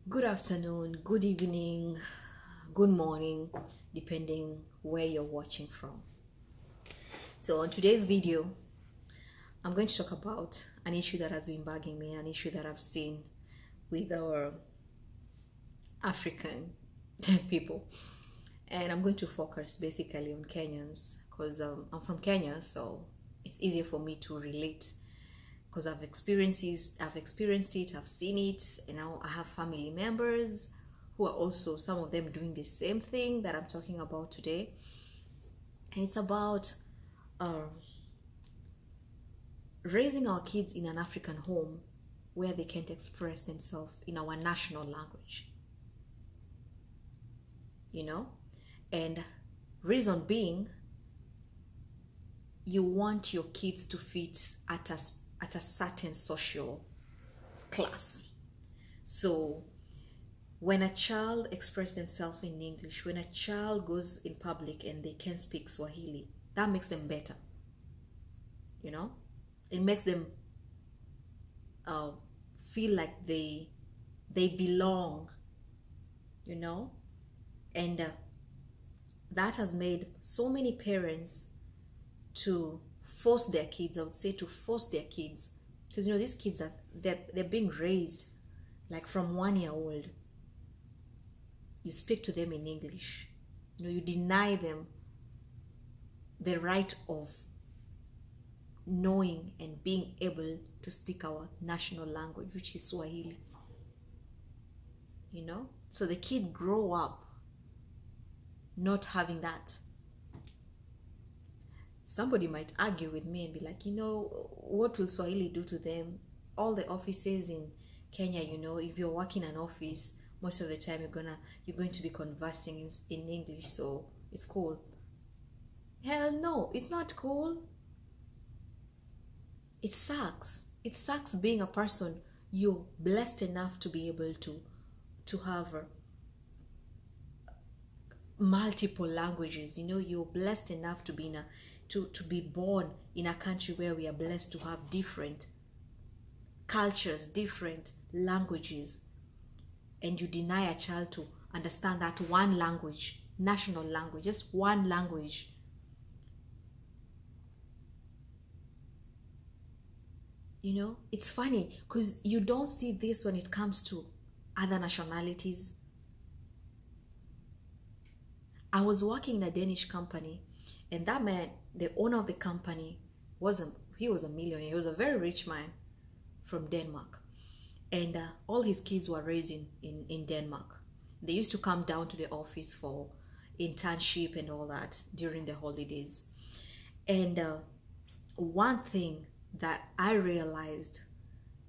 Good afternoon, good evening, good morning, depending where you're watching from. So on today's video, I'm going to talk about an issue that has been bugging me, an issue that I've seen with our African people. And I'm going to focus basically on Kenyans because I'm from Kenya, so it's easier for me to relate because I've experienced it, I've seen it, and now I have family members who are also, some of them, doing the same thing that I'm talking about today. And it's about raising our kids in an African home where they can't express themselves in our national language. And reason being, you want your kids to fit at a certain social class. So when a child expresses themselves in English, when a child goes in public and they can speak Swahili, that makes them better. It makes them feel like they belong, and that has made so many parents to force their kids, I would say, to force their kids, because these kids they're being raised like from 1 year old. You speak to them in English. You deny them the right of knowing and being able to speak our national language, which is Swahili. So the kid grow up not having that. Somebody might argue with me and be like, what will Swahili do to them? All the offices in Kenya, if you're working an office, most of the time you're going to be conversing in English, so it's cool. Hell no, it's not cool. It sucks. It sucks being a person you're blessed enough to be able to have multiple languages. You're blessed enough to be to be born in a country where we are blessed to have different cultures, different languages, and you deny a child to understand that one language, national language, just one language. It's funny because you don't see this when it comes to other nationalities. I was working in a Danish company, and that man, the owner of the company, he was a millionaire. He was a very rich man from Denmark, and all his kids were raised in Denmark. They used to come down to the office for internship and all that during the holidays. And one thing that I realized,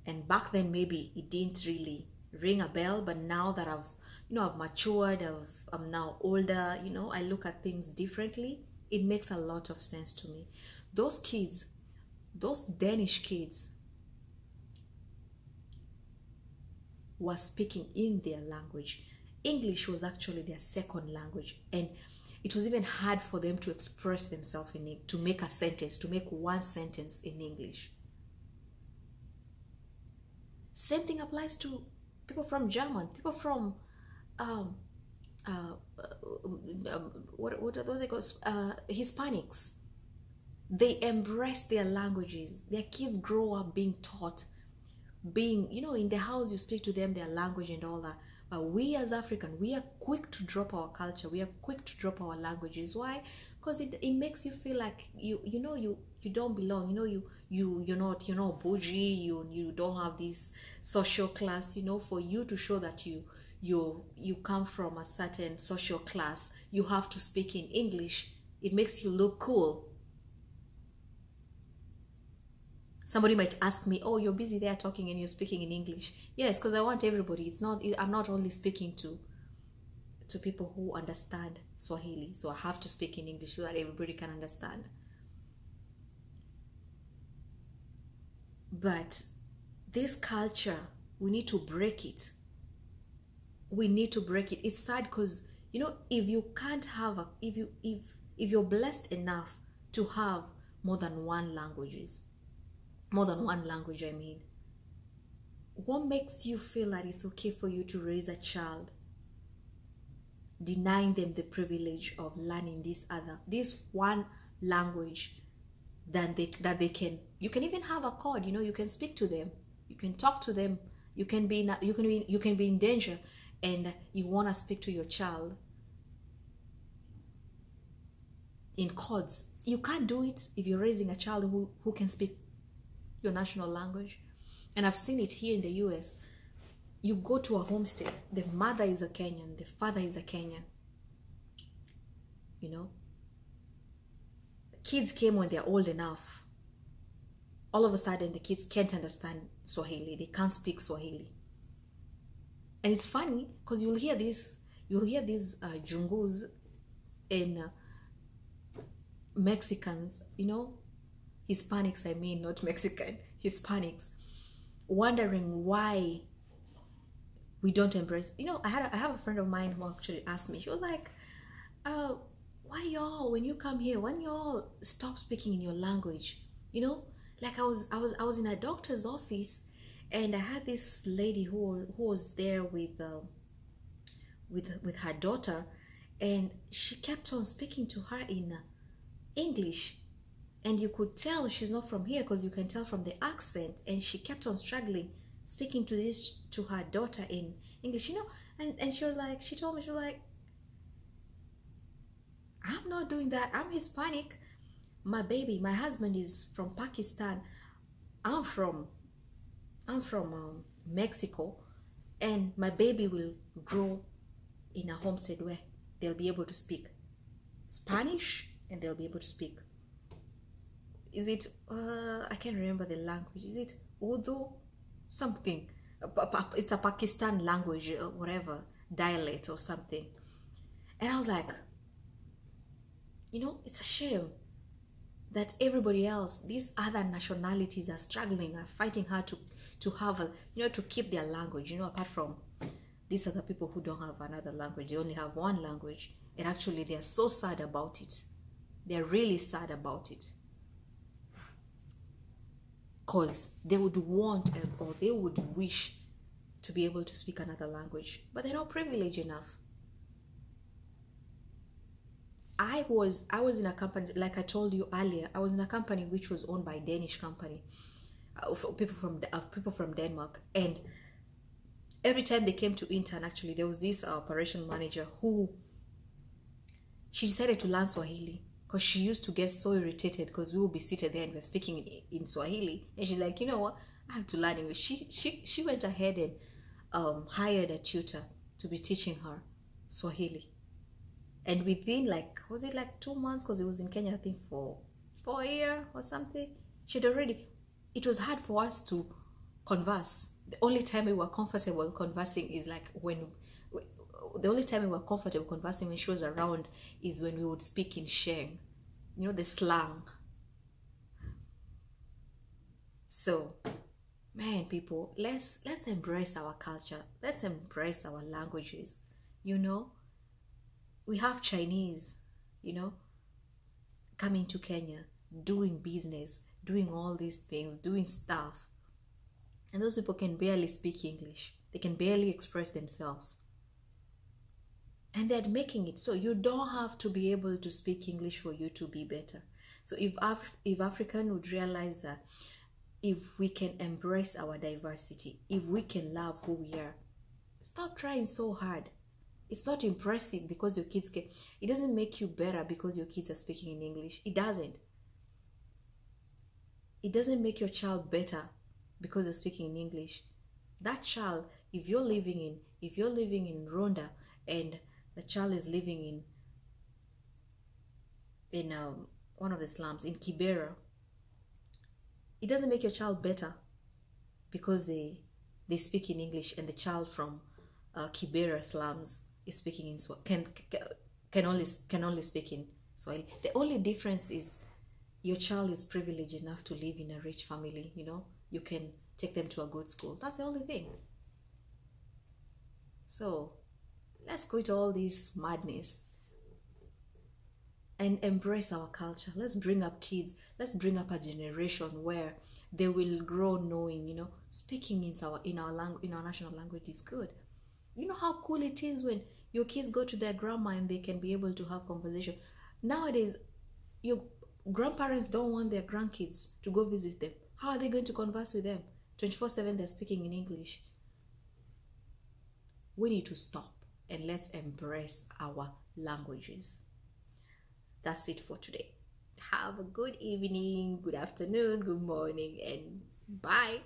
and back then maybe it didn't really ring a bell, but now that I've matured, I'm now older, I look at things differently. It makes a lot of sense to me. Those kids, those Danish kids, were speaking in their language. English was actually their second language, and it was even hard for them to express themselves in it, to make a sentence, to make one sentence in English. Same thing applies to people from German, people from what are they called? Hispanics. They embrace their languages. Their kids grow up being taught, in the house you speak to them their language and all that. But we as African, we are quick to drop our culture. We are quick to drop our languages. Why? Because it makes you feel like you don't belong. You're not bougie. You don't have this social class. For you to show that you come from a certain social class, you have to speak in English. It makes you look cool. Somebody might ask me, oh, you're busy there talking and you're speaking in English. Yes, because I want everybody. I'm not only speaking to people who understand Swahili, so I have to speak in English so that everybody can understand. But this culture, we need to break it. We need to break it. It's sad because, if you can't have, if you're blessed enough to have more than one language, I mean, What makes you feel that it's okay for you to raise a child, denying them the privilege of learning this one language that they can? You can even have a code. You can speak to them, you can talk to them, you can be in danger, and you want to speak to your child in codes. You can't do it if you're raising a child who can speak your national language. And I've seen it here in the US. You go to a homestay, the mother is a Kenyan, the father is a Kenyan. Kids came when they're old enough. All of a sudden, the kids can't understand Swahili. They can't speak Swahili. And it's funny because you'll hear these Jungus and Mexicans, Hispanics, I mean, not Mexican, Hispanics, wondering why we don't embrace. I have a friend of mine who actually asked me. She was like, why y'all, when you come here, when y'all stop speaking in your language? Like I was in a doctor's office, and I had this lady who was there with her daughter, and she kept on speaking to her in English, and you could tell she's not from here because you can tell from the accent, and she kept on struggling speaking to her daughter in English, and she was like, she told me, she was like, I'm not doing that. I'm Hispanic. My husband is from Pakistan. I'm from Mexico, and my baby will grow in a homestead where they'll be able to speak Spanish, and they'll be able to speak, is it I can't remember the language, is it Urdu something, it's a Pakistan language or whatever, dialect or something. And I was like, it's a shame that everybody else, these other nationalities, are struggling, are fighting hard to have to keep their language, apart from these other people who don't have another language. They only have one language, and actually they are so sad about it. They're really sad about it, because they would want, or they would wish to be able to speak another language, but they're not privileged enough. I was in a company, like I told you earlier, I was in a company which was owned by a Danish company, people from Denmark, and every time they came to intern, actually, there was this operation manager who, she decided to learn Swahili, because she used to get so irritated because we would be seated there and we're speaking in Swahili, and she's like, you know what, I have to learn English. She went ahead and hired a tutor to be teaching her Swahili. And within, was it 2 months, because it was in Kenya, I think for a year or something, it was hard for us to converse. The only time we were comfortable conversing is the only time we were comfortable conversing when she was around is when we would speak in Sheng, the slang. So, man, people, let's embrace our culture. Let's embrace our languages, We have Chinese, coming to Kenya, doing business, doing all these things, doing stuff. And those people can barely speak English. They can barely express themselves. And they're making it so you don't have to be able to speak English for you to be better. So if African would realize that, if we can embrace our diversity, if we can love who we are, stop trying so hard. It's not impressive because your kids it doesn't make you better because your kids are speaking in English. It doesn't. It doesn't make your child better because they're speaking in English. That child, if you're living in Rwanda and the child is living in one of the slums in Kibera, it doesn't make your child better because they speak in English, and the child from Kibera slums is speaking in can only speak in Swahili. The only difference is your child is privileged enough to live in a rich family. You can take them to a good school. That's the only thing. So let's quit all this madness and embrace our culture. Let's bring up kids. Let's bring up a generation where they will grow knowing, speaking in our national language is good. You know how cool it is when your kids go to their grandma and they can be able to have conversation. Nowadays, your grandparents don't want their grandkids to go visit them. How are they going to converse with them? 24/7 they're speaking in English. We need to stop and let's embrace our languages. That's it for today. Have a good evening, good afternoon, good morning, and bye.